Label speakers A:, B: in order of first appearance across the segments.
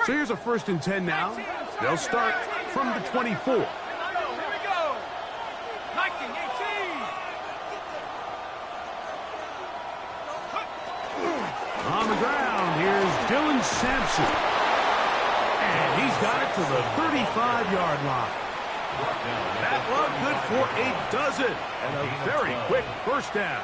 A: So here's a 1st and 10 now. They'll start from the 24. On the ground, here's Dylan Sampson. And he's got it to the 35-yard line. That one good for a dozen. And a very quick first down.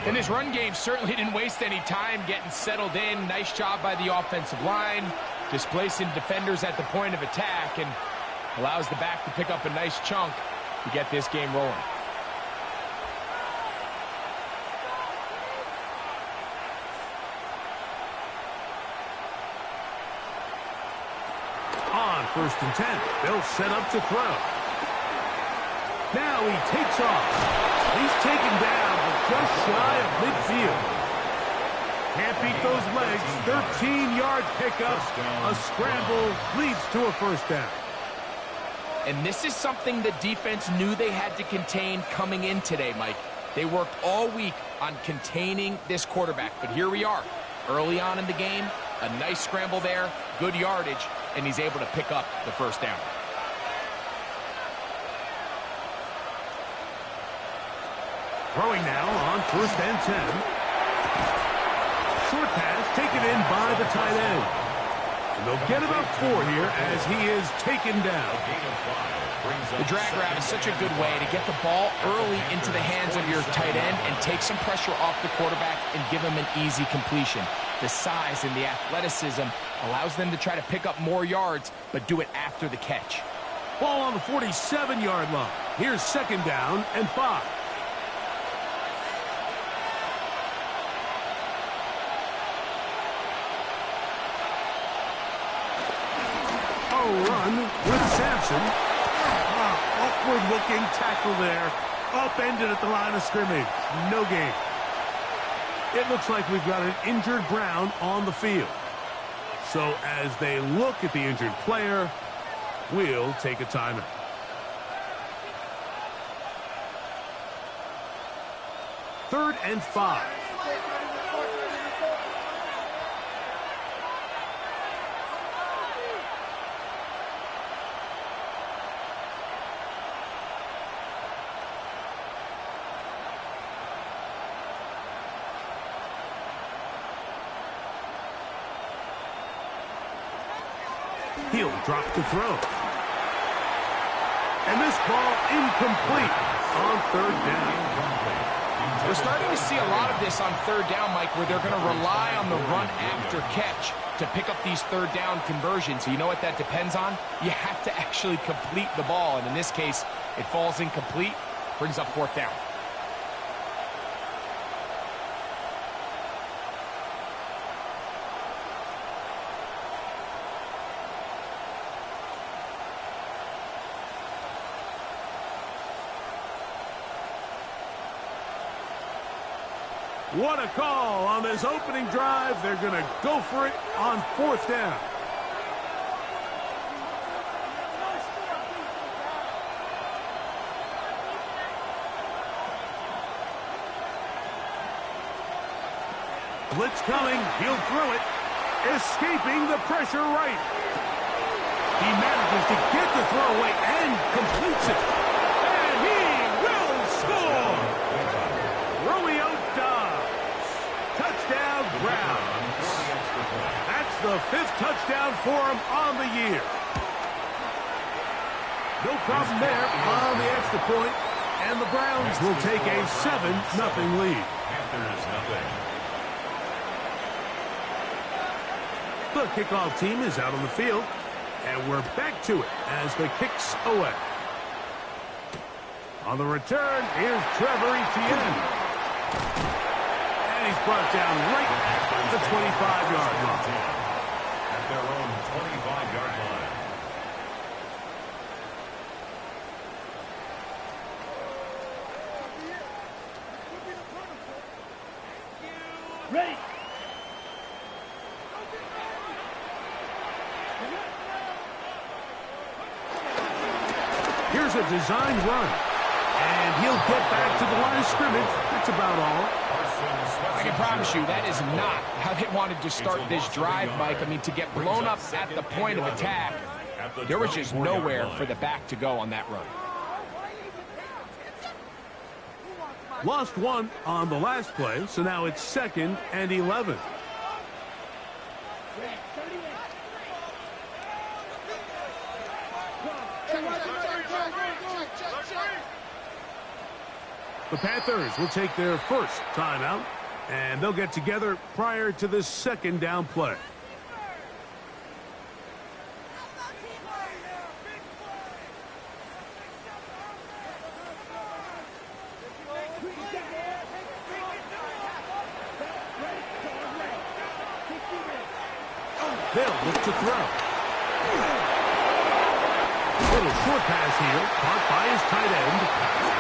B: And his run game certainly didn't waste any time getting settled in. Nice job by the offensive line, displacing defenders at the point of attack, and allows the back to pick up a nice chunk to get this game rolling.
A: On 1st and 10, they'll set up to throw. Now he takes off. He's taken down, but just shy of midfield. Can't beat those legs. 13-yard pickup. A scramble leads to a first down.
B: And this is something the defense knew they had to contain coming in today, Mike. They worked all week on containing this quarterback, but here we are. Early on in the game, a nice scramble there, good yardage, and he's able to pick up the first down.
A: Throwing now on 1st and 10. Short pass taken in by the tight end. And they'll get about 4 here as he is taken down.
B: The drag route is such a good way to get the ball early into the hands of your tight end and take some pressure off the quarterback and give him an easy completion. The size and the athleticism allows them to try to pick up more yards, but do it after the catch.
A: Ball on the 47-yard line. Here's 2nd down and 5. Run with Sampson. Awkward-looking tackle there. Upended at the line of scrimmage. No gain. It looks like we've got an injured Brown on the field. So as they look at the injured player, we'll take a timeout. Third and 5. He'll drop to throw. And this ball incomplete on 3rd down.
B: We're starting to see a lot of this on 3rd down, Mike, where they're going to rely on the run after catch to pick up these 3rd down conversions. So you know what that depends on? You have to actually complete the ball. And in this case, it falls incomplete, brings up 4th down.
A: What a call on this opening drive. They're going to go for it on 4th down. Blitz coming. He'll throw it. Escaping the pressure right. He manages to get the throw away and completes it. And he will score. Romeo Doubs. Touchdown, Browns. That's the 5th touchdown for him on the year. No problem there on the extra point, and the Browns will take a 7-0 lead. The kickoff team is out on the field, and we're back to it as the kick's away. On the return, here's Trevor Etienne. And he's brought down right at the 25-yard line.
C: At their own 25-yard line.
A: Ready. Here's a designed run. And he'll get back to the line of scrimmage that's about all.
B: I can promise you that is not how they wanted to start this drive, Mike. I mean, to get blown up at the point of attack, there was just nowhere for the back to go on that run.
A: Lost one on the last play, so now it's 2nd and 11. The Panthers will take their first timeout, and they'll get together prior to the second down play. They'll look to throw. Little short pass here, caught by his tight end.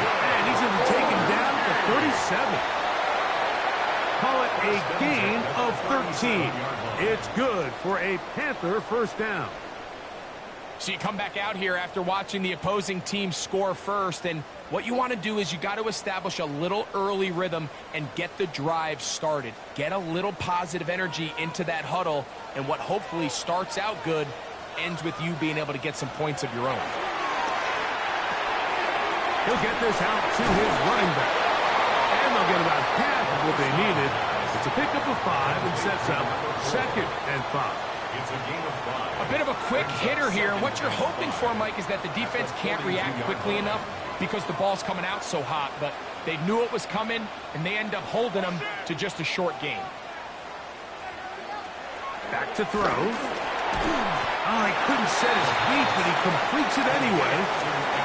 A: And he's going to be taken down to 37. Call it a gain of 13. It's good for a Panther first down.
B: So you come back out here after watching the opposing team score first, and what you want to do is you got to establish a little early rhythm and get the drive started. Get a little positive energy into that huddle, and what hopefully starts out good ends with you being able to get some points of your own.
A: He'll get this out to his running back. And they'll get about half of what they needed. It's a pickup of 5 and sets up 2nd and 5.
C: It's a gain of 5.
B: A bit of a quick hitter here, and what you're hoping for, Mike, is that the defense can't react quickly enough because the ball's coming out so hot, but they knew it was coming, and they end up holding them to just a short gain.
A: Back to throw. Oh, he couldn't set his feet, but he completes it anyway.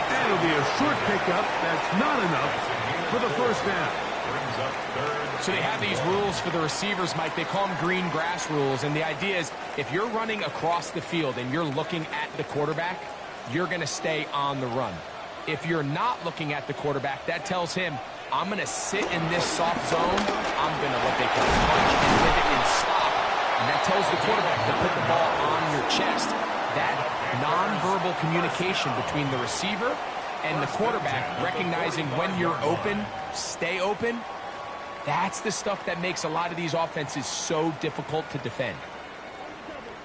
A: And it'll be a short pickup. That's not enough for the first down.
C: Brings up 3rd.
B: So they have these rules for the receivers, Mike. They call them green grass rules, and the idea is if you're running across the field and you're looking at the quarterback, you're going to stay on the run. If you're not looking at the quarterback, that tells him, I'm going to sit in this soft zone. I'm going to what they call punch and pivot and stop. And that tells the quarterback to put the ball on your chest. That nonverbal communication between the receiver and the quarterback, recognizing when you're open, stay open, that's the stuff that makes a lot of these offenses so difficult to defend.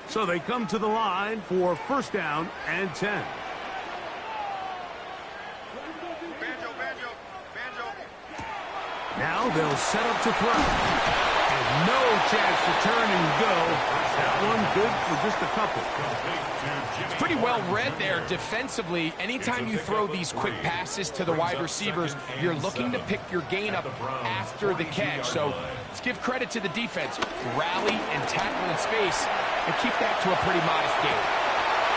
A: So they come to the line for first down and 10. Now they'll set up to throw. And no chance to turn and go. That one good for just a couple.
B: It's pretty well read there defensively. Anytime you throw these quick passes to the wide receivers, you're looking to pick your gain up after the catch. So let's give credit to the defense. Rally and tackle in space and keep that to a pretty modest gain.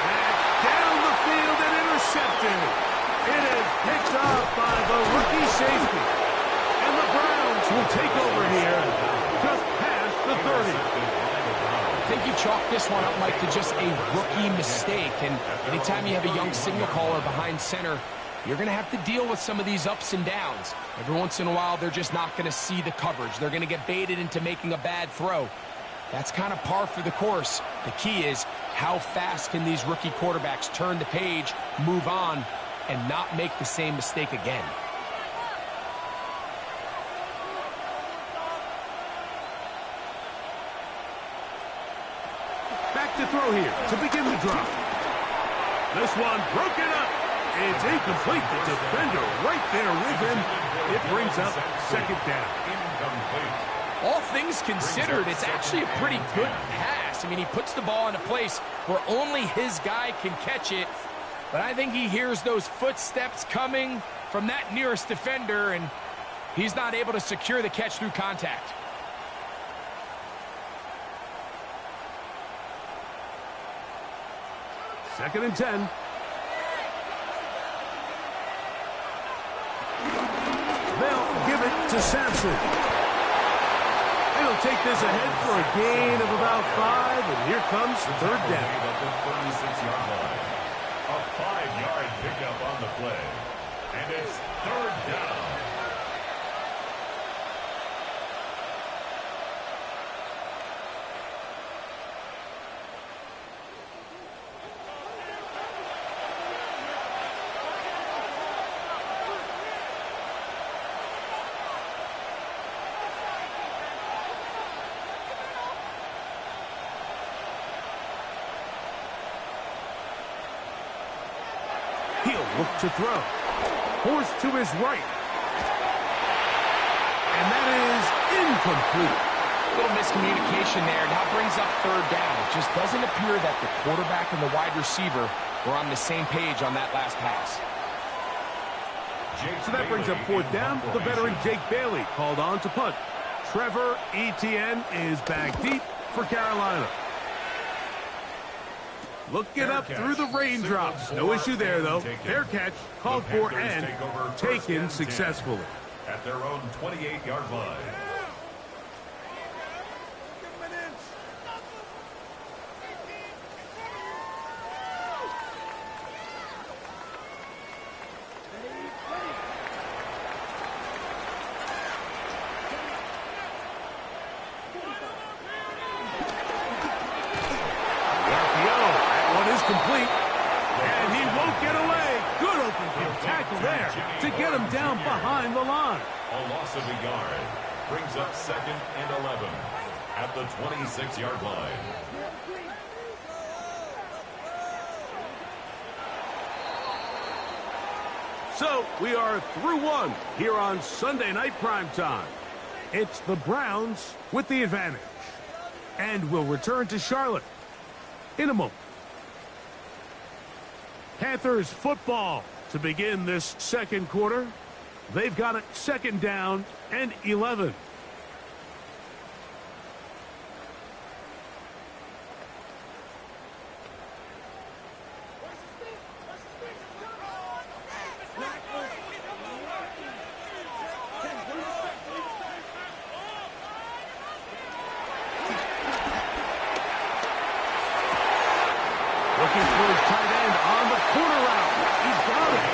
A: That's down the field and intercepted. It is picked up by the rookie safety. And the Browns will take over here just past the 30.
B: I think you chalk this one up, Mike, to just a rookie mistake. And anytime you have a young signal caller behind center, you're going to have to deal with some of these ups and downs. Every once in a while, they're just not going to see the coverage. They're going to get baited into making a bad throw. That's kind of par for the course. The key is how fast can these rookie quarterbacks turn the page, move on, and not make the same mistake again.
A: Back to throw here to begin the drive. This one broken up. It's incomplete. The defender right there with him. It brings up second down.
B: All things considered, it's actually a pretty good pass. I mean, he puts the ball in a place where only his guy can catch it. But I think he hears those footsteps coming from that nearest defender, and he's not able to secure the catch through contact.
A: Second and 10. They'll give it to Sampson. He'll take this ahead for a gain of about 5, and here comes third down.
C: At the 36-yard line. A 5-yard pickup on the play. And it's third down.
A: look to throw. Forced to his right. And that is incomplete.
B: Little miscommunication there. Now brings up third down. It just doesn't appear that the quarterback and the wide receiver were on the same page on that last pass.
A: So that brings up fourth down. The veteran Jake Bailey called on to punt. Trevor Etienne is back deep for Carolina. Looking up through the raindrops. No issue there, though. Fair catch, called for and taken successfully.
C: At their own 28-yard line.
A: Complete, and he won't get away. Good open field tackle there to get him down behind the line.
C: A loss of a yard brings up 2nd and 11 at the 26-yard line.
A: So we are through one here on Sunday Night Primetime. It's the Browns with the advantage, and we'll return to Charlotte in a moment. Panthers football to begin this second quarter. They've got it 2nd down and 11. Looking for his tight end on the corner route. He's got it.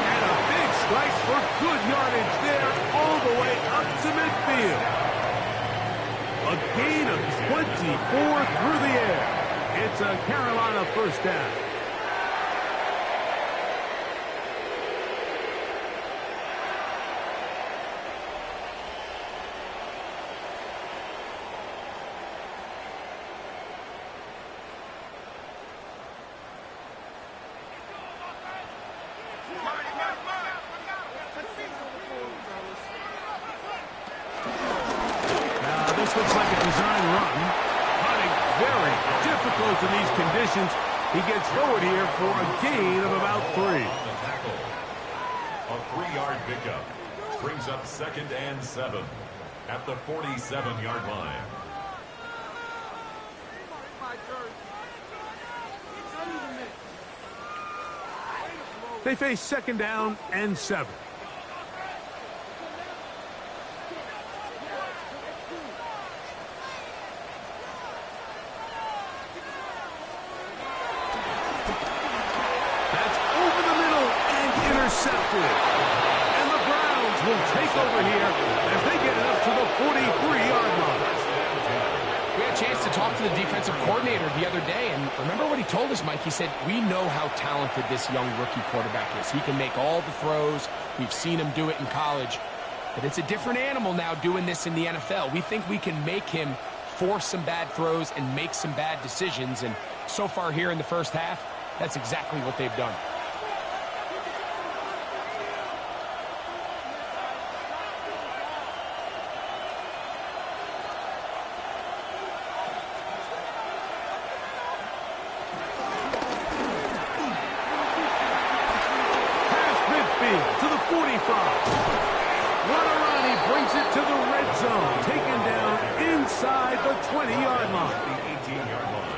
A: And a big strike for good yardage there all the way up to midfield. A gain of 24 through the air. It's a Carolina first down. This looks like a design run. Hunting very difficult in these conditions. He gets forward here for a gain of about 3.
C: The tackle. A 3-yard pickup brings up 2nd and 7 at the 47-yard line.
A: They face 2nd down and 7. Intercepted. And the Browns will take over here as they get it up to the 43-yard line.
B: We had a chance to talk to the defensive coordinator the other day, and remember what he told us, Mike? He said, we know how talented this young rookie quarterback is. He can make all the throws. We've seen him do it in college. But it's a different animal now doing this in the NFL. We think we can make him force some bad throws and make some bad decisions, and so far here in the first half, that's exactly what they've done.
A: To the 45. Guarani brings it to the red zone. Taken down inside the 20-yard line.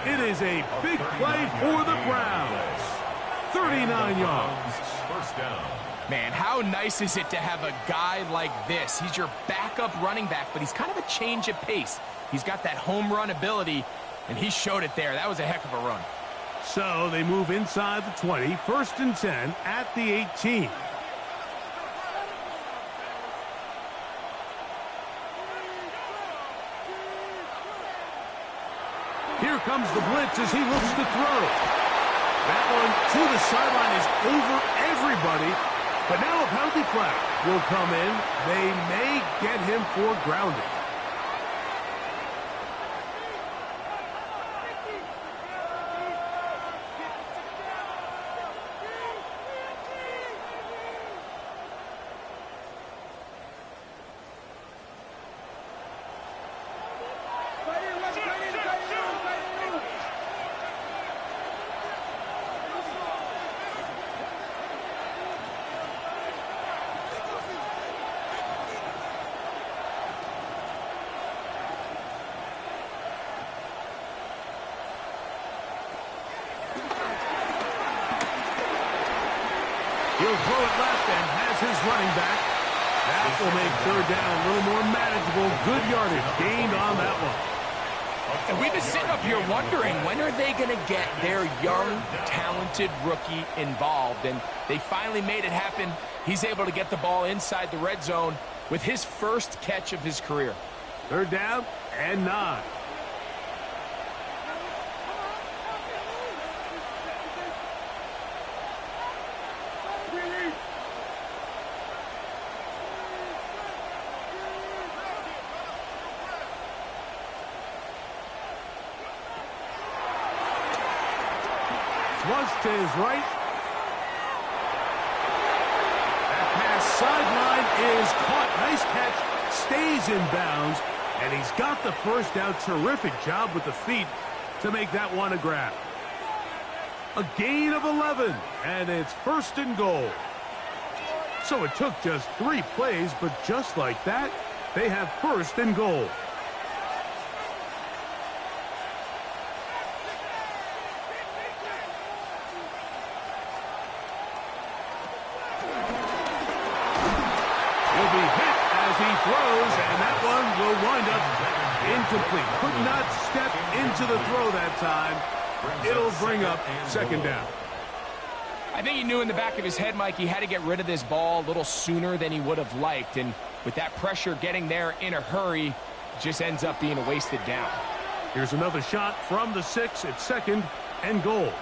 A: It is a big play for the Browns. 39 yards.
C: First down.
B: Man, how nice is it to have a guy like this? He's your backup running back, but he's kind of a change of pace. He's got that home run ability, and he showed it there. That was a heck of a run.
A: So they move inside the 20, 1st and 10 at the 18. Here comes the blitz as he looks to throw. That one to the sideline is over everybody. But now a penalty flag will come in. They may get him for grounding. He'll throw it left and has his running back. That will make third down a little more manageable. Good yardage gained on that one.
B: And we've been sitting up here wondering, when are they going to get their young, talented rookie involved? And they finally made it happen. He's able to get the ball inside the red zone with his first catch of his career.
A: Third down and 9. Flush to his right. That pass sideline is caught. Nice catch. Stays in bounds. And he's got the first down. Terrific job with the feet to make that one a grab. A gain of 11. And it's first and goal. So it took just 3 plays, but just like that, they have first and goal. Throws, and that one will wind up incomplete. Could not step into the throw that time. It'll bring up second down.
B: I think he knew in the back of his head, Mike, he had to get rid of this ball a little sooner than he would have liked. And with that pressure getting there in a hurry, it just ends up being a wasted down.
A: Here's another shot from the 6. It's second and goal.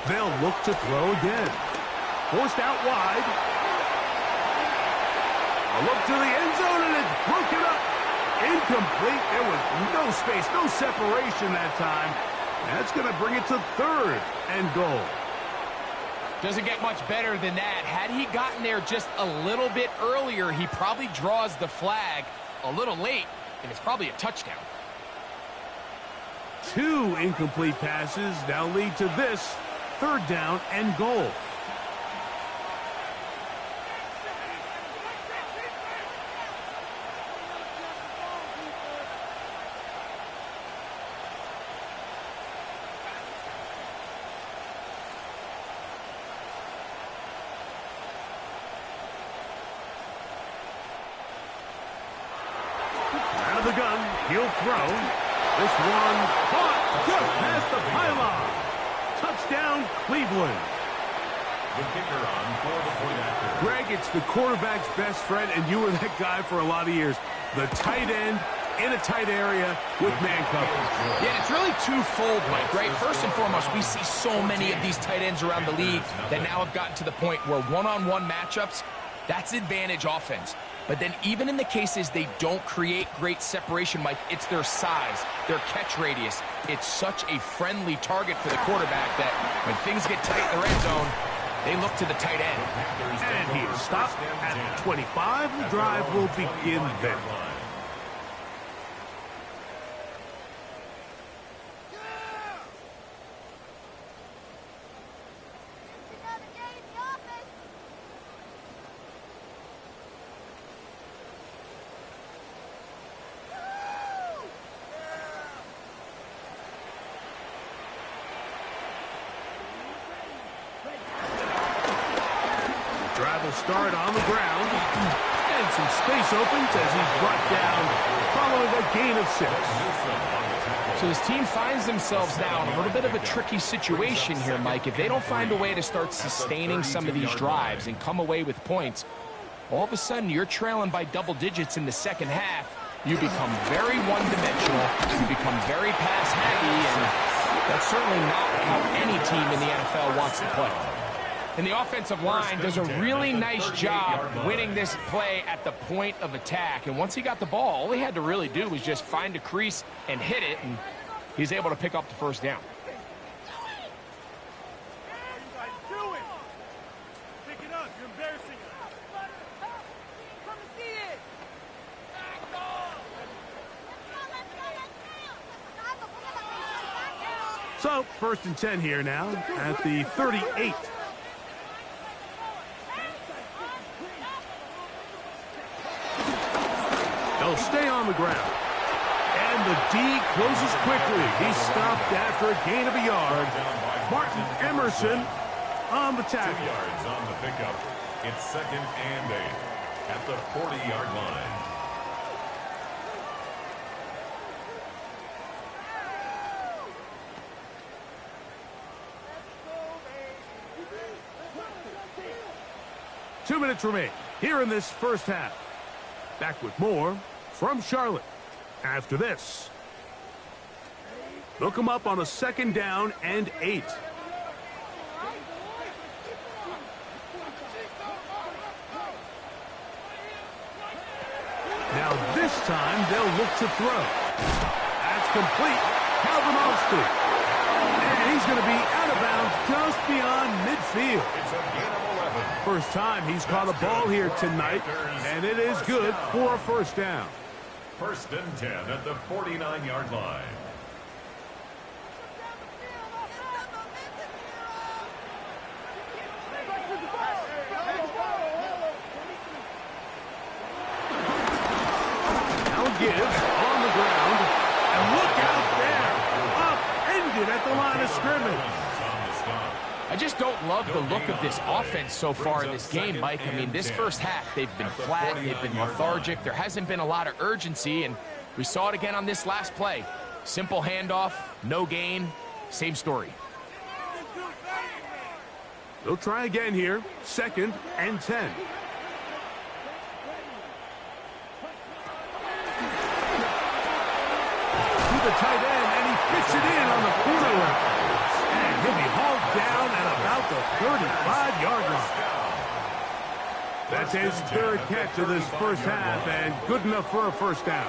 A: They'll look to throw again. Forced out wide. A look to the end zone, and it's broken up. Incomplete. There was no space, no separation that time. That's going to bring it to third and goal.
B: Doesn't get much better than that. Had he gotten there just a little bit earlier, he probably draws the flag a little late, and it's probably a touchdown.
A: 2 incomplete passes now lead to this. Third down and goal. Out of the gun, he'll throw. This one caught just past the pylon. Touchdown, Cleveland.
C: The kicker on for the point after.
A: Greg, it's the quarterback's best friend, and you were that guy for a lot of years. The tight end in a tight area with man coverage.
B: Yeah, it's really twofold, Mike, right? First and foremost, we see so many of these tight ends around the league that now have gotten to the point where one-on-one matchups, that's advantage offense. But then even in the cases they don't create great separation, Mike, it's their size, their catch radius. It's such a friendly target for the quarterback that when things get tight in the red zone, they look to the tight end.
A: And he'll stop at the 25. The drive will begin then. Drive will start on the ground. And some space opens as he's brought down following a gain of 6.
B: So his team finds themselves now in a little bit of a tricky situation here, Mike. If they don't find a way to start sustaining some of these drives and come away with points, all of a sudden you're trailing by double digits in the second half. You become very one-dimensional. You become very pass-heavy, and that's certainly not how any team in the NFL wants to play. And the offensive line does a really nice job winning this play at the point of attack. And once he got the ball, all he had to really do was just find a crease and hit it, and he's able to pick up the first down.
A: So, first and 10 here now at the 38. They'll stay on the ground. And the D closes quickly. He's stopped after a gain of a yard. Martin Emerson on the tackle.
C: 2 yards on the pickup. It's 2nd and 8 at the 40-yard line.
A: Two minutes remain here in this first half. Back with more from Charlotte after this. Look them up on a 2nd down and 8. Now this time they'll look to throw. That's complete. Calvin Austin. And he's going to be out of bounds just beyond midfield.
C: It's a gain of 11.
A: First time he's caught a ball here tonight, and it is good for a first down.
C: 1st and 10 at the 49-yard line.
A: Gibbs on the ground, and look out there, upended at the line of scrimmage.
B: I just don't love the look of this offense so far in this game, Mike. I mean, this first half, they've been flat, they've been lethargic, there hasn't been a lot of urgency, and we saw it again on this last play. Simple handoff, no gain, same story.
A: They'll try again here, 2nd and 10. The tight end, and he fits it in on the corner route. And he'll be hauled down at about the 35-yard line. That's his 3rd catch of this first half, and good enough for a first down.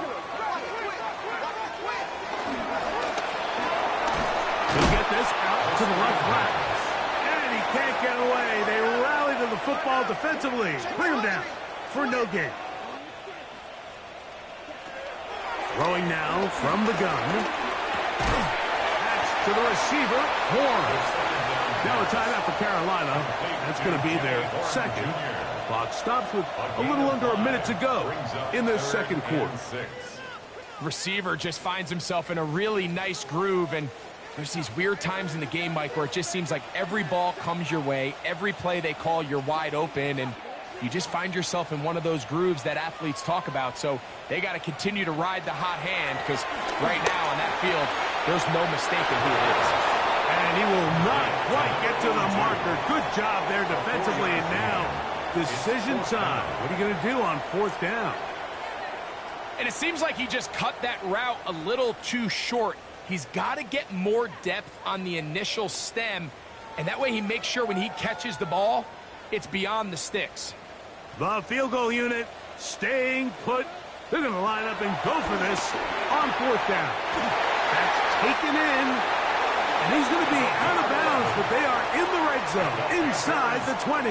A: He'll get this out to the left flat. And he can't get away. They rally to the football defensively. Bring him down for no gain. Throwing now from the gun. That's to the receiver, Horn. Now a timeout for Carolina. That's going to be their 2nd. Clock stops with a little under a minute to go in this 2nd quarter.
B: Receiver just finds himself in a really nice groove, and there's these weird times in the game, Mike, where it just seems like every ball comes your way, every play they call, you're wide open, and you just find yourself in one of those grooves that athletes talk about. So they got to continue to ride the hot hand, because right now on that field, there's no mistaking who it is.
A: And he will not quite get to the marker. Good job there defensively. And now decision time. What are you going to do on 4th down?
B: And it seems like he just cut that route a little too short. He's got to get more depth on the initial stem, and that way he makes sure when he catches the ball, it's beyond the sticks.
A: The field goal unit staying put. They're going to line up and go for this on 4th down. That's taken in, and he's going to be out of bounds, but they are in the red zone, inside the 20.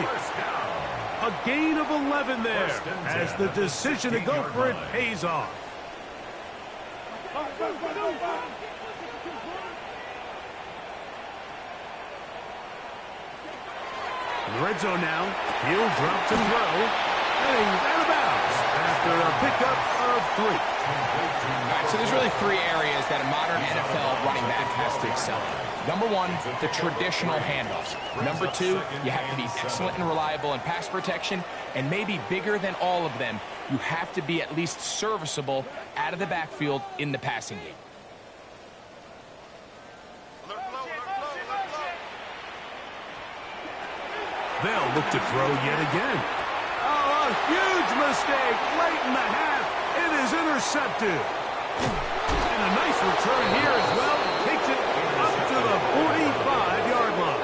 A: A gain of 11 there, as the decision to go for it pays off. In the red zone now, he'll drop to throw, and he's out of bounds after a pickup of 3.
B: All right, so there's really 3 areas that a modern NFL running back has to excel in. Number 1, the traditional handoffs. Number 2, you have to be excellent and reliable in pass protection, and maybe bigger than all of them, you have to be at least serviceable out of the backfield in the passing game.
A: They'll look to throw yet again. Oh, a huge mistake late in the half. It is intercepted. And a nice return here as well. Takes it up to the 45-yard line.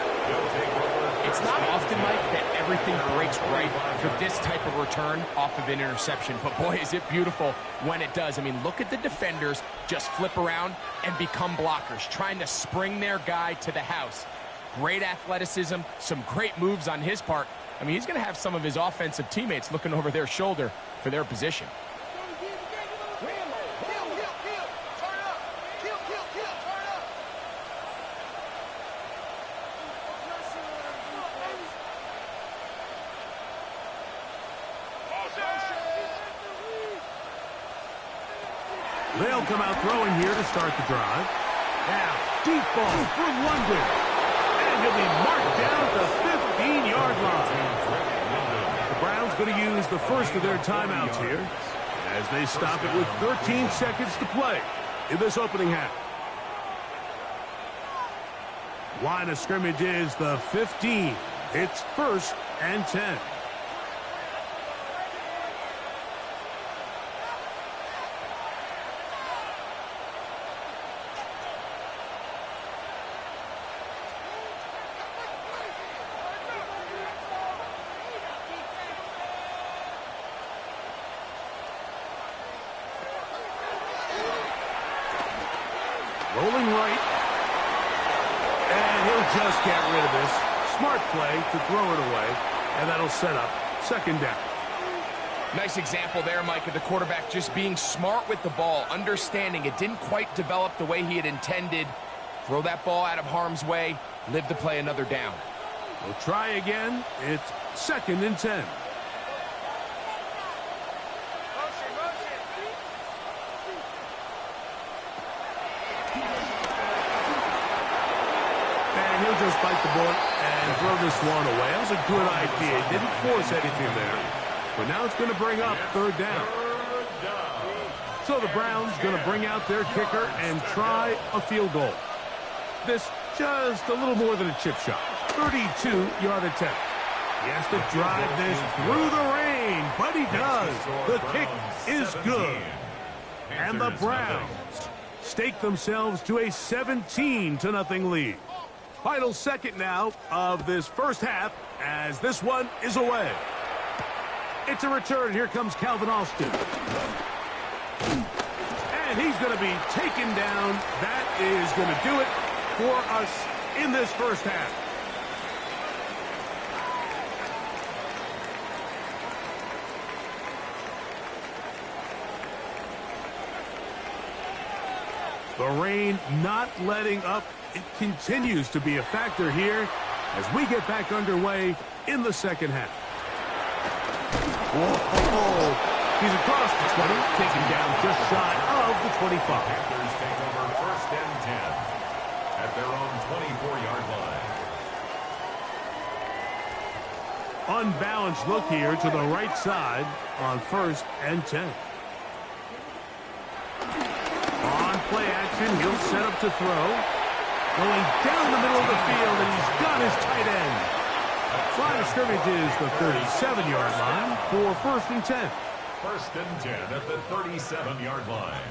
B: It's not often, Mike, that everything breaks right for this type of return off of an interception. But boy, is it beautiful when it does. I mean, look at the defenders just flip around and become blockers, trying to spring their guy to the house. Great athleticism, some great moves on his part. I mean, he's going to have some of his offensive teammates looking over their shoulder for their position.
A: They'll come out throwing here to start the drive. Now, deep ball for London. And he'll be marked down at the 15-yard line. The Browns going to use the first of their timeouts here as they stop it with 13 seconds to play in this opening half. Line of scrimmage is the 15. It's 1st and 10. Rolling right. And he'll just get rid of this. Smart play to throw it away. And that'll set up 2nd down.
B: Nice example there, Mike, of the quarterback just being smart with the ball, understanding it didn't quite develop the way he had intended. Throw that ball out of harm's way, live to play another down.
A: We'll try again. It's 2nd and 10. And he'll just bite the bullet and throw this one away. That was a good idea. He didn't force anything there. But now it's going to bring up 3rd down. So the Browns going to bring out their kicker and try a field goal. This just a little more than a chip shot. 32-yard attempt. He has to drive this through the rain, but he does. The kick is good. And the Browns stake themselves to a 17-0 lead. Final second now of this first half as this one is away. It's a return. Here comes Calvin Austin. And he's going to be taken down. That is going to do it for us in this first half. The rain not letting up. It continues to be a factor here as we get back underway in the second half. Whoa. He's across the 20, taken down just shy of the 25.
C: Panthers take over 1st and 10 at their own 24-yard line.
A: Unbalanced look here to the right side on 1st and 10. On play action, he'll set up to throw. Going down the middle of the field, and he's got his tight end. Line of scrimmage is the 37-yard line for 1st and 10.
C: 1st and 10 at the 37-yard line.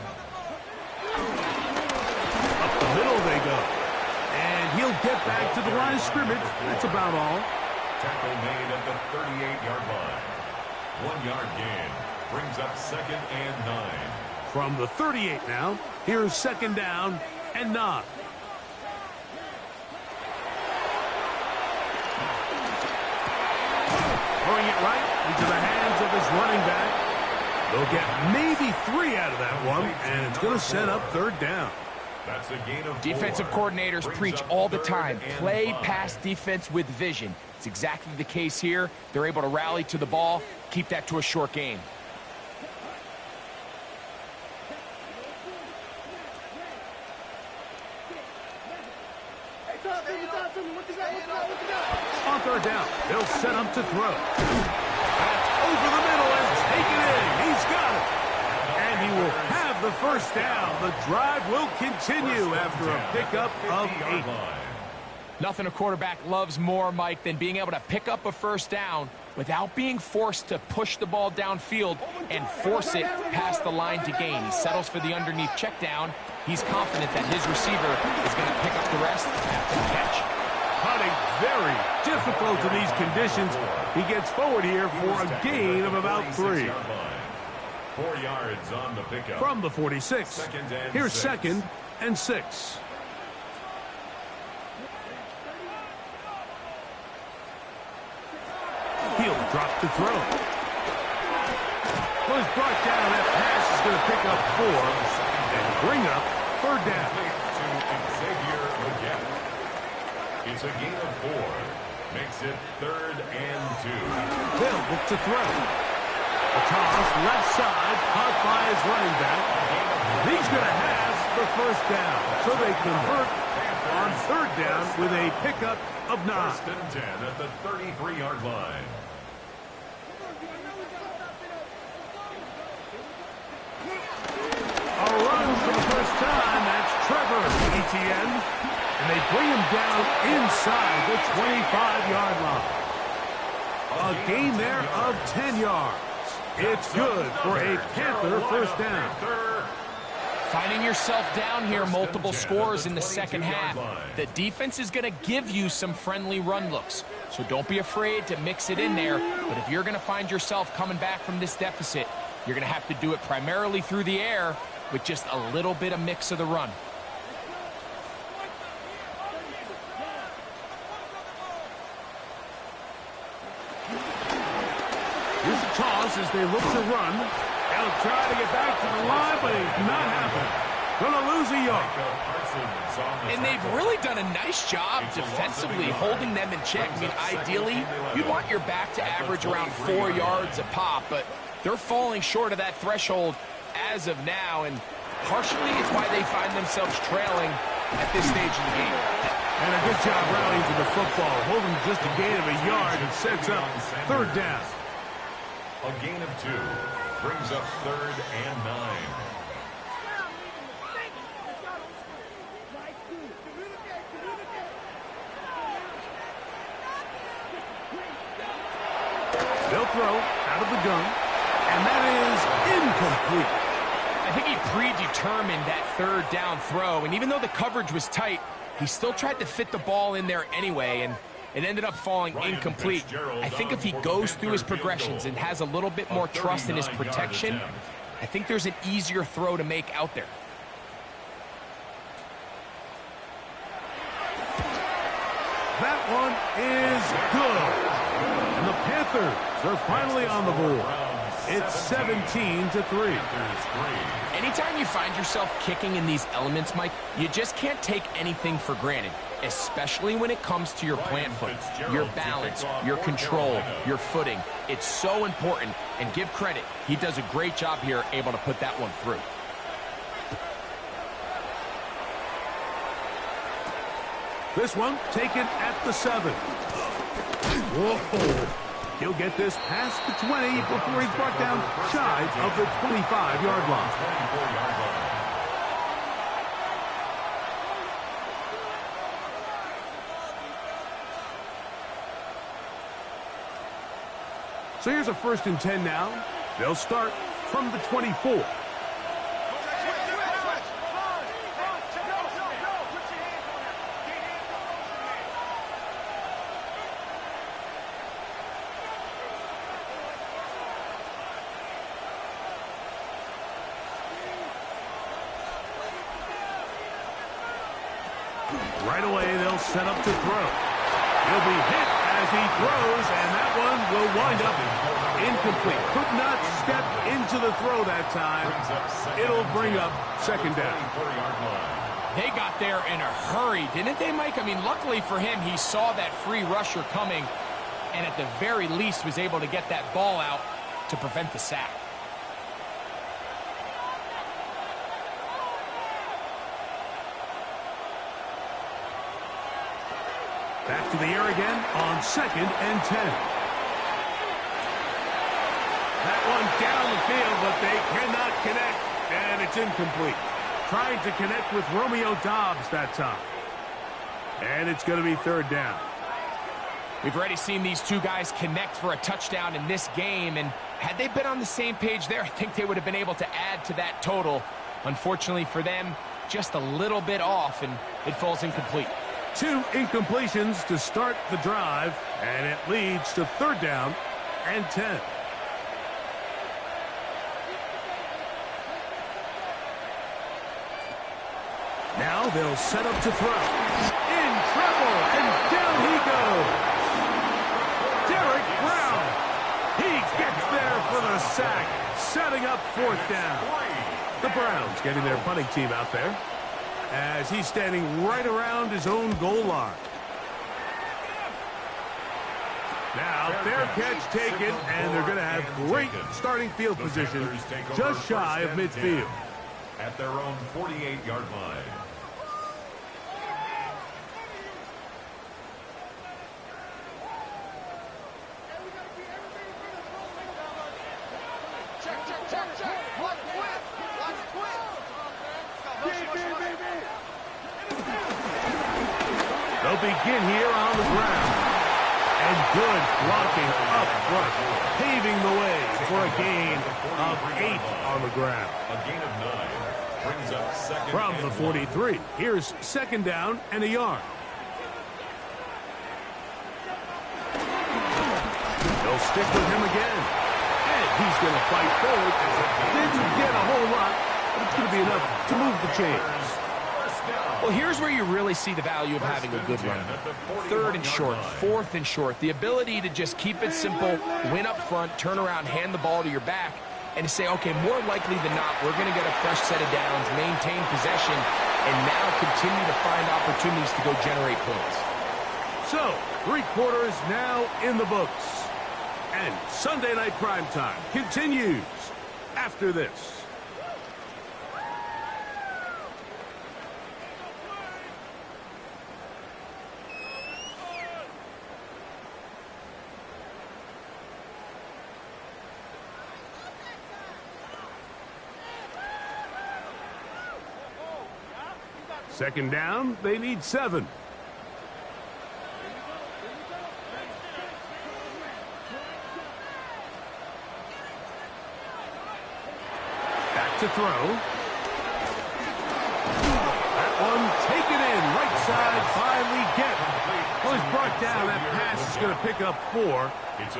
A: Up the middle they go. And he'll get back to the line of scrimmage. That's about all.
C: Tackle made at the 38-yard line. 1-yard gain brings up 2nd and 9.
A: From the 38 now, here's 2nd down and 9. Throwing it right into the hands of his running back. They'll get maybe 3 out of that one, and it's going to set up 3rd down.
C: That's a gain of 4.
B: Defensive coordinators preach all the time, play pass defense with vision. It's exactly the case here. They're able to rally to the ball, keep that to a short game.
A: On 3rd down, they'll set up to throw. That's over the middle and taken in. He's got it. And he will have the 1st down. The drive will continue after a pickup of 8.
B: Nothing a quarterback loves more, Mike, than being able to pick up a 1st down without being forced to push the ball downfield and force it past the line to gain. He settles for the underneath check down. He's confident that his receiver is going to pick up the rest after the catch.
A: Putting very difficult in these conditions. He gets forward here for a gain of about 3.
C: 4 yards on the pickup.
A: From the 46, here's 2nd and 6. He'll drop to throw. Was brought down. That pass is going to pick up 4 and bring up 3rd down.
C: To Xavier Legette. It's a gain of 4. Makes it 3rd and 2.
A: They'll look to throw. A toss left side, caught by his running back. He's going to have the first down. So they convert on third down with a pickup of 9.
C: First and 10 at the 33-yard line.
A: A run for the first time. That's Trevor Etienne. And they bring him down inside the 25-yard line. A gain there of 10 yards. It's good for a Panther first down.
B: Finding yourself down here, multiple scores in the second half. The defense is going to give you some friendly run looks. So don't be afraid to mix it in there. But if you're going to find yourself coming back from this deficit, you're going to have to do it primarily through the air with just a little bit of mix of the run.
A: Here's a toss as they look to run. They'll try to get back to the line, but it's not happening. Going to lose a yard.
B: And they've really done a nice job defensively holding them in check. I mean, ideally, you'd want your back to average around 4 yards a pop, but they're falling short of that threshold as of now, and partially it's why they find themselves trailing at this stage of the game.
A: And a good job rallying to the football, holding just a gain of a yard and sets up third down.
C: A gain of 2 brings up third and 9.
A: They'll throw out of the gun, and that is incomplete.
B: I think he predetermined that third down throw, and even though the coverage was tight, he still tried to fit the ball in there anyway, and it ended up falling incomplete. I think if he goes through his progressions and has a little bit more trust in his protection, I think there's an easier throw to make out there.
A: That one is good. And the Panthers are finally on the board. It's 17-3.
B: Anytime you find yourself kicking in these elements, Mike, you just can't take anything for granted, especially when it comes to your plant foot, your balance, your control, your footing. It's so important, and give credit. He does a great job here able to put that one through.
A: This one taken at the 7. Whoa. He'll get this past the 20 before he's brought down shy of the 25-yard line. So here's a 1st and 10 now. They'll start from the 24. Right away, they'll set up to throw. He'll be hit as he throws, and that one will wind up incomplete. Could not step into the throw that time. It'll bring up second down.
B: They got there in a hurry, didn't they, Mike? I mean, luckily for him, he saw that free rusher coming, and at the very least was able to get that ball out to prevent the sack.
A: Back to the air again on 2nd and 10. That one down the field, but they cannot connect, and it's incomplete. Trying to connect with Romeo Doubs that time. And it's going to be third down.
B: We've already seen these two guys connect for a touchdown in this game, and had they been on the same page there, I think they would have been able to add to that total. Unfortunately for them, just a little bit off, and it falls incomplete.
A: 2 incompletions to start the drive, and it leads to third down and 10. Now they'll set up to throw. In trouble, and down he goes. Derek Brown. He gets there for the sack, setting up fourth down. The Browns getting their punting team out there, as he's standing right around his own goal line. Now, fair catch taken, and they're going to have great starting field position just shy of midfield.
C: at their own 48-yard line.
A: They'll begin here on the ground. And good blocking up front, paving the way for a gain of 8 on the ground.
C: A gain of 9 brings up second
A: From
C: and
A: the 43, here's second down and a yard. They'll stick with him again. And he's going to fight forward. Didn't get a whole lot, but it's going to be enough to move the chains.
B: Well, here's where you really see the value of having a good run. Third and short, fourth and short. The ability to just keep it simple, win up front, turn around, hand the ball to your back, and to say, okay, more likely than not, we're going to get a fresh set of downs, maintain possession, and now continue to find opportunities to go generate points.
A: So, 3 quarters now in the books. And Sunday Night Primetime continues after this. Second down, they need 7. Back to throw. That one taken in, right side, finally get it. Well, he's brought down. That pass is going to pick up 4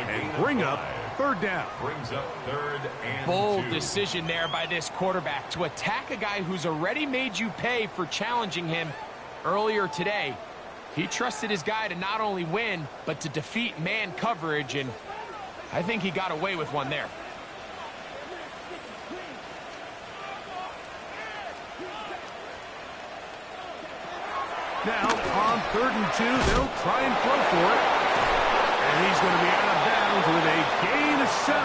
A: and bring up third down.
C: Brings up third and
B: Bold
C: 2.
B: decision there by this quarterback to attack a guy who's already made you pay for challenging him earlier today. He trusted his guy to not only win, but to defeat man coverage, and I think he got away with one there.
A: Now, on 3rd and 2, they'll try and throw for it. And he's going to be out of bounds with a gain of 7.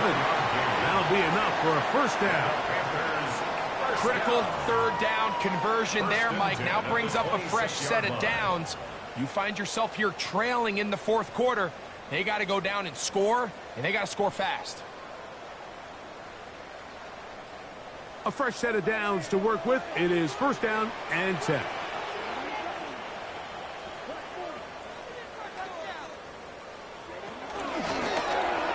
A: That'll be enough for a first down.
B: Critical third down conversion there, Mike. Now brings up a fresh set of downs. You find yourself here trailing in the 4th quarter. They got to go down and score, and they got to score fast.
A: A fresh set of downs to work with. It is first down and 10.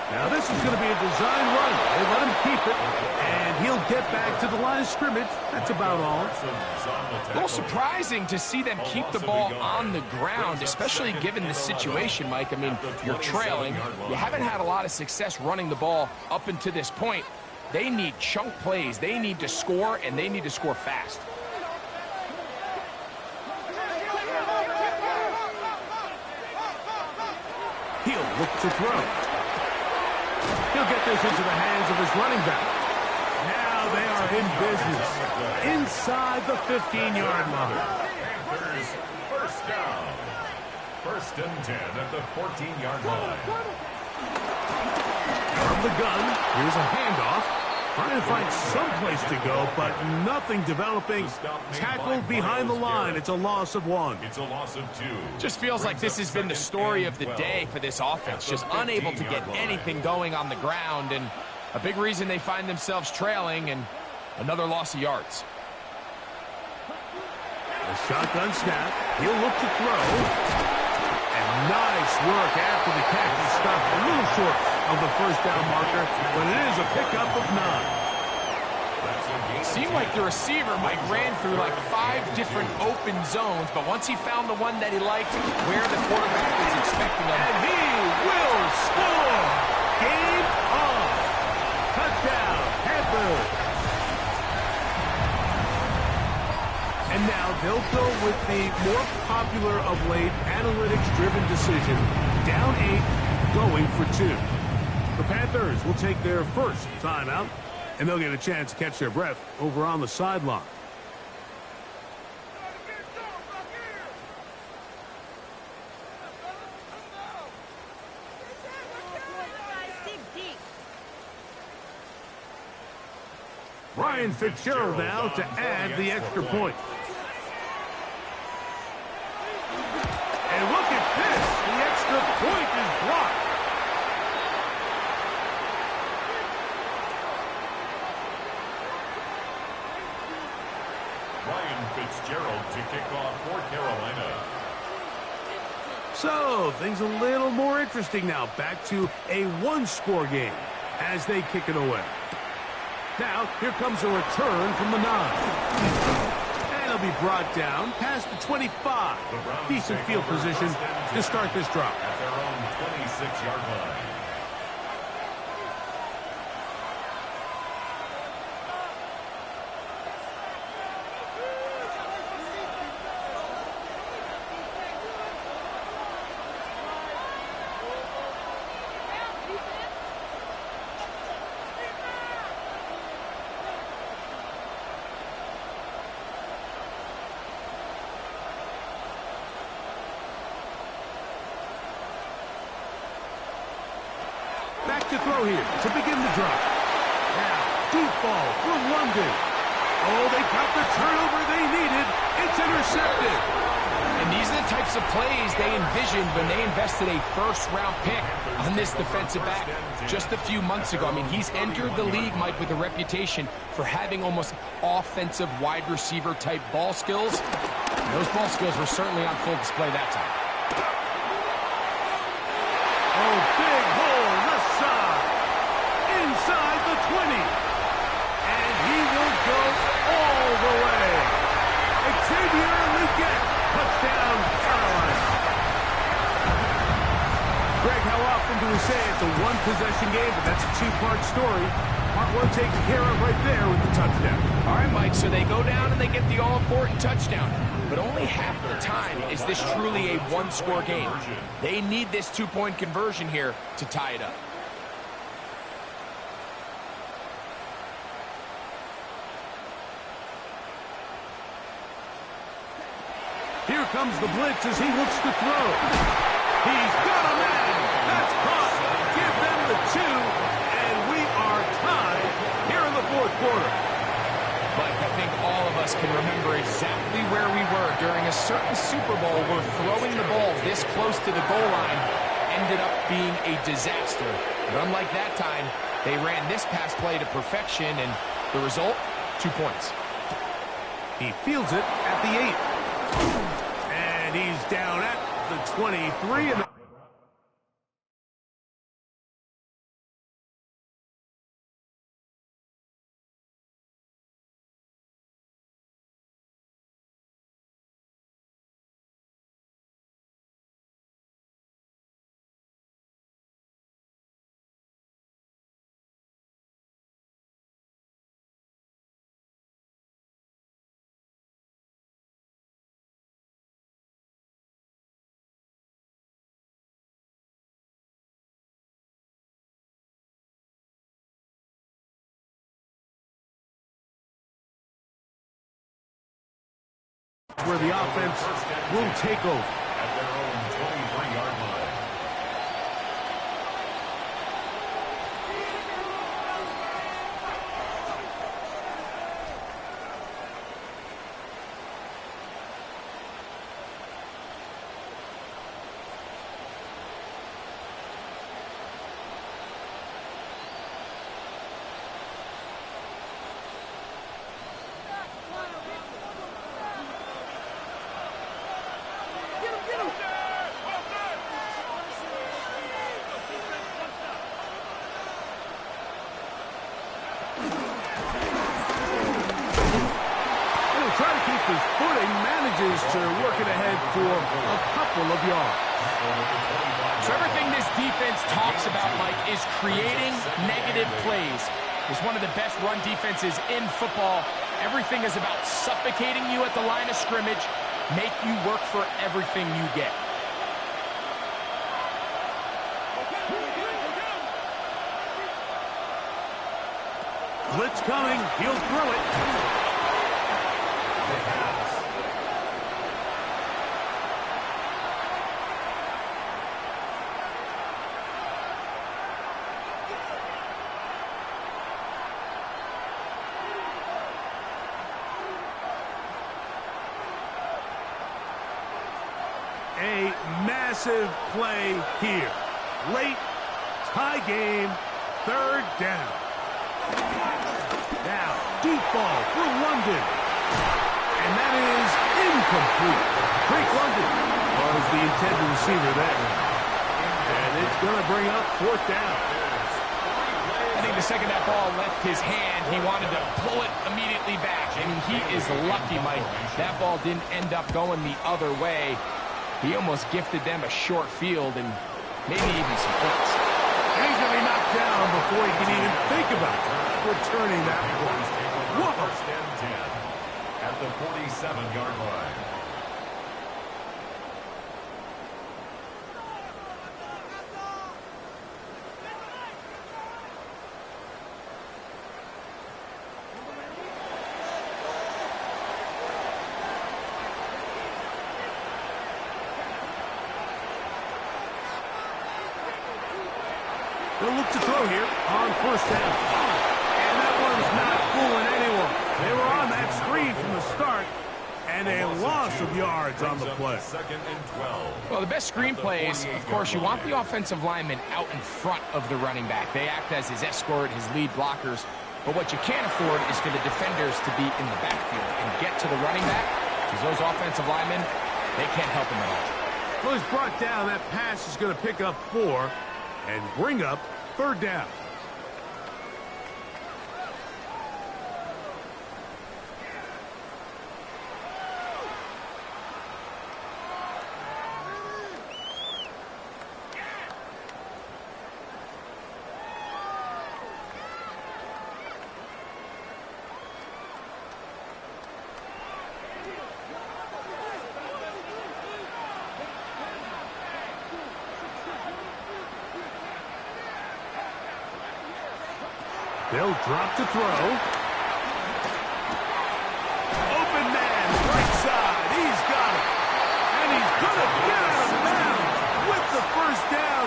A: Now this is going to be a design run. They let him keep it, and he'll get back to the line of scrimmage. That's about all.
B: A little surprising to see them keep the ball on the ground, especially given the situation, Mike. I mean, you're trailing. You haven't had a lot of success running the ball up until this point. They need chunk plays. They need to score, and they need to score fast.
A: He'll look to throw. He'll get this into the hands of his running back. Now they are in business inside the 15-yard line.
C: Panthers first down. 1st and 10 at the 14-yard line.
A: From the gun, here's a handoff. Trying to find some place to go, but nothing developing. Tackled behind the line. It's a loss of 1.
C: It's a loss of 2.
B: Just feels like this has been the story of the day for this offense. Just unable to get anything going on the ground, and a big reason they find themselves trailing, and another loss of yards.
A: A shotgun snap. He'll look to throw. And nice work after the catch. He stopped a little short of the first down marker, but it is a pickup of 9.
B: Seemed like the receiver, Mike, ran through like 5 different open zones, but once he found the one that he liked, where the quarterback was expecting him,
A: And he will score! Game on! Touchdown, Panthers! And now they'll go with the more popular of late analytics-driven decision. Down 8, going for 2. The Panthers will take their first timeout, and they'll get a chance to catch their breath over on the sideline. Ryan Fitzgerald now to add the extra point. And look at this. The extra point is blocked.
C: Ryan Fitzgerald to kick off for Carolina.
A: So, things a little more interesting now. Back to a one-score game as they kick it away. Now, here comes a return from the 9. And it'll be brought down past the 25. Decent field position to start this drive.
C: At their own 26-yard line.
A: Back to throw here to begin the drive. Now, deep ball for London. Oh, they got the turnover they needed. It's intercepted.
B: And these are the types of plays they envisioned when they invested a first-round pick on this defensive back just a few months ago. I mean, he's entered the league, Mike, with a reputation for having almost offensive wide receiver type ball skills. And those ball skills were certainly on full display that time.
A: Oh, big hole left side. Inside the 20. And he will go all the way. Xavier Legette. Touchdown, Carolina. Greg, how often do we say it's a one-possession game, but that's a two-part story? Part one taken care of right there with the touchdown.
B: All right, Mike, so they go down and they get the all-important touchdown. But only half the time is this truly a one-score game. They need this two-point conversion here to tie it up.
A: Here comes the blitz as he looks to throw. He's got a man. That's caught. Give them the 2, and we are tied here in the fourth quarter.
B: But I think all of us can remember exactly where we were during a certain Super Bowl where throwing the ball this close to the goal line ended up being a disaster. But unlike that time, they ran this pass play to perfection, and the result, 2 points.
A: He fields it at the 8. And he's down at the 23. And where the offense will take over.
C: At their own 23-yard line.
A: His footing manages to work it ahead for a couple of yards.
B: So everything this defense talks about, Mike, is creating negative plays. It's one of the best run defenses in football. Everything is about suffocating you at the line of scrimmage, make you work for everything you get.
A: Blitz coming. He'll throw it. a massive play here. Late, tie game, third down. Now, deep ball for London. And that is incomplete. Drake London was the intended receiver there. And it's going to bring up fourth down.
B: I think the second that ball left his hand, he wanted to pull it immediately back. I mean, he is lucky, Mike. That ball didn't end up going the other way. He almost gifted them a short field and maybe even some points.
A: And he's going to be knocked down before he can even think about returning that one. Whoa!
C: First and 10 at the 47-yard line.
A: They'll look to throw here on first down. And that one's not fooling anyone. They were on that screen from the start, and a loss of yards on the play.
C: Second and 12.
B: Well, the best screenplays, of course, you want the offensive lineman out in front of the running back. They act as his escort, his lead blockers. But what you can't afford is for the defenders to be in the backfield and get to the running back, because those offensive linemen, they can't help him at all.
A: Well, he's brought down. That pass is going to pick up 4 and bring up third down. They'll drop to throw. Open man, right side. He's got it. And he's going to get out of bounds with the first down.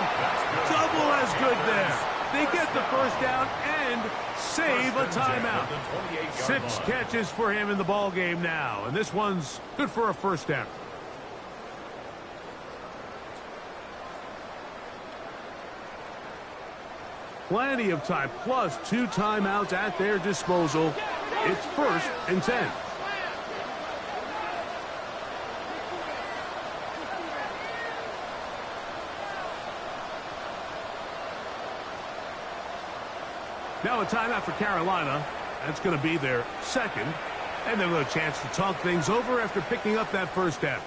A: Double as good there. They get the first down and save a timeout. 6 catches for him in the ball game now. And this one's good for a first down. Plenty of time, plus 2 timeouts at their disposal. It's first and 10. Now a timeout for Carolina. That's going to be their second. And they'll have a chance to talk things over after picking up that first down.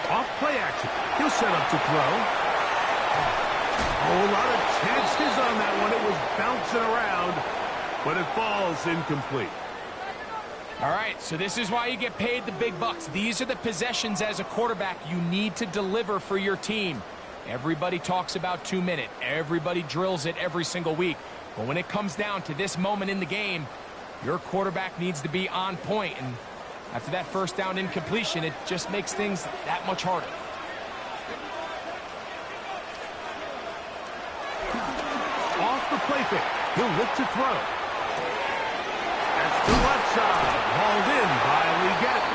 A: Off play action. He'll set up to throw. A lot of chances on that one. It was bouncing around, but it falls incomplete.
B: All right, so this is why you get paid the big bucks. These are the possessions as a quarterback you need to deliver for your team. Everybody talks about 2-minute. Everybody drills it every single week. But when it comes down to this moment in the game, your quarterback needs to be on point. And after that first down incompletion, it just makes things that much harder.
A: Off the play fake. He'll look to throw. That's the left side. Hauled in by Leggett.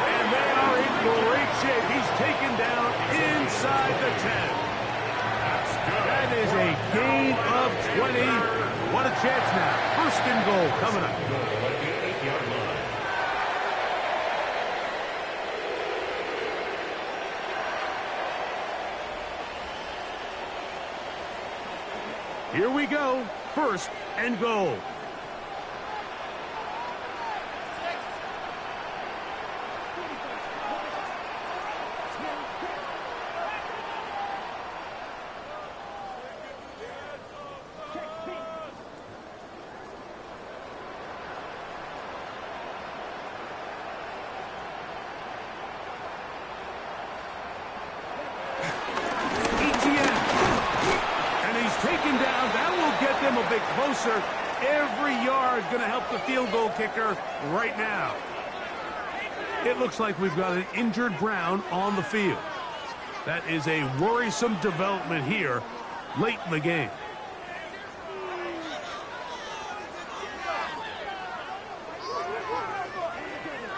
A: And they are in great shape. He's taken down inside the 10. That is a gain of 20. What a chance now. First and goal coming up. Here we go. First and goal. A bit closer. Every yard going to help the field goal kicker right now. It looks like we've got an injured Brown on the field. That is a worrisome development here late in the game.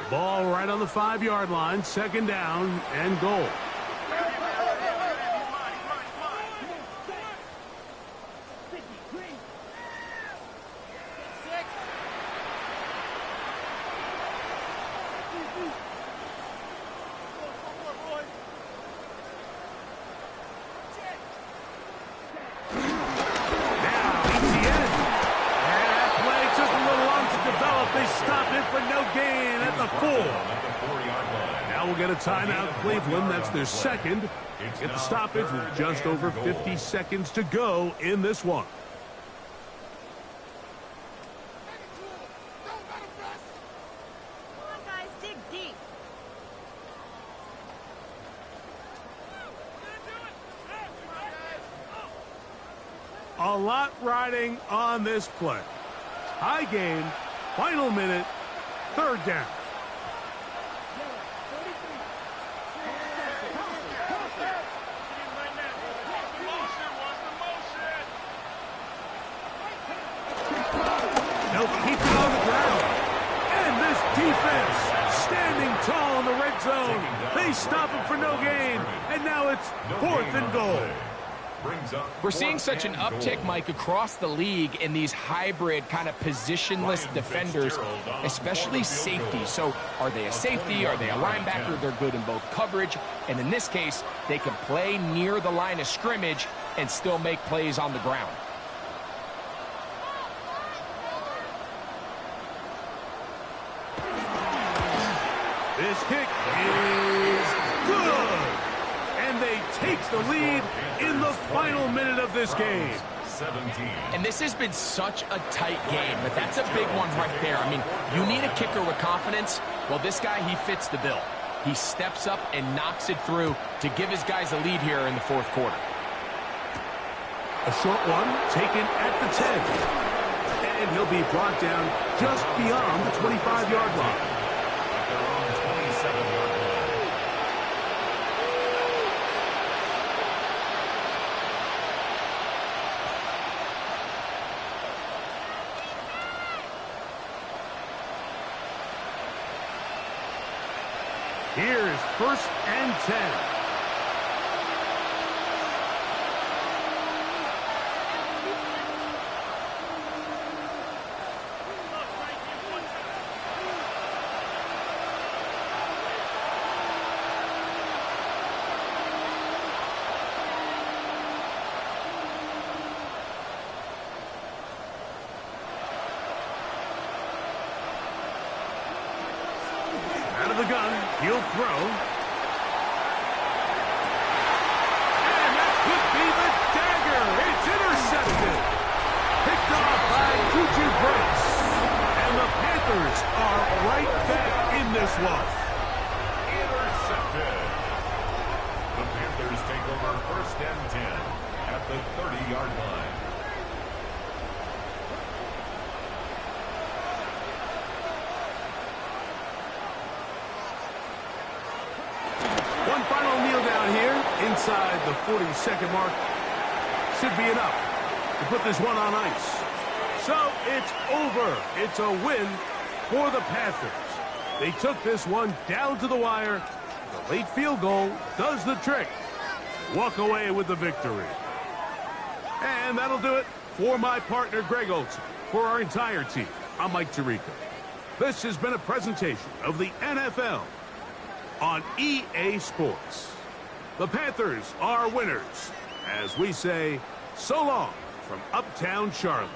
A: Ball right on the 5-yard line, second down and goal. Timeout, Cleveland. That's their second. Get the stoppage with just over 50 seconds to go in this one.
D: Come on, guys, dig deep.
A: A lot riding on this play. High game, final minute, third down. They stop him for no gain, and now it's 4th and goal.
B: We're seeing such an uptick, Mike, across the league in these hybrid kind of positionless defenders, especially safety. So are they a safety? Are they a linebacker? They're good in both coverage. And in this case, they can play near the line of scrimmage and still make plays on the ground.
A: This kick is good. And they take the lead in the final minute of this game.
C: 17.
B: And this has been such a tight game, but that's a big one right there. I mean, you need a kicker with confidence. Well, this guy, he fits the bill. He steps up and knocks it through to give his guys a lead here in the 4th quarter.
A: A short one taken at the 10. And he'll be brought down just beyond the 25-yard line. Here's 1st and 10. Out of the gun, he'll throw. And that could be the dagger. It's intercepted. Picked off by Juju Brents. And the Panthers are right back in this one.
C: Intercepted. The Panthers take over 1st and 10 at the 30-yard line.
A: Inside the 40-second mark should be enough to put this one on ice. So it's over. It's a win for the Panthers. They took this one down to the wire. The late field goal does the trick. Walk away with the victory. And that'll do it for my partner, Greg Olson. For our entire team, I'm Mike Tirico. This has been a presentation of the NFL on EA Sports. The Panthers are winners, as we say, so long from Uptown Charlotte.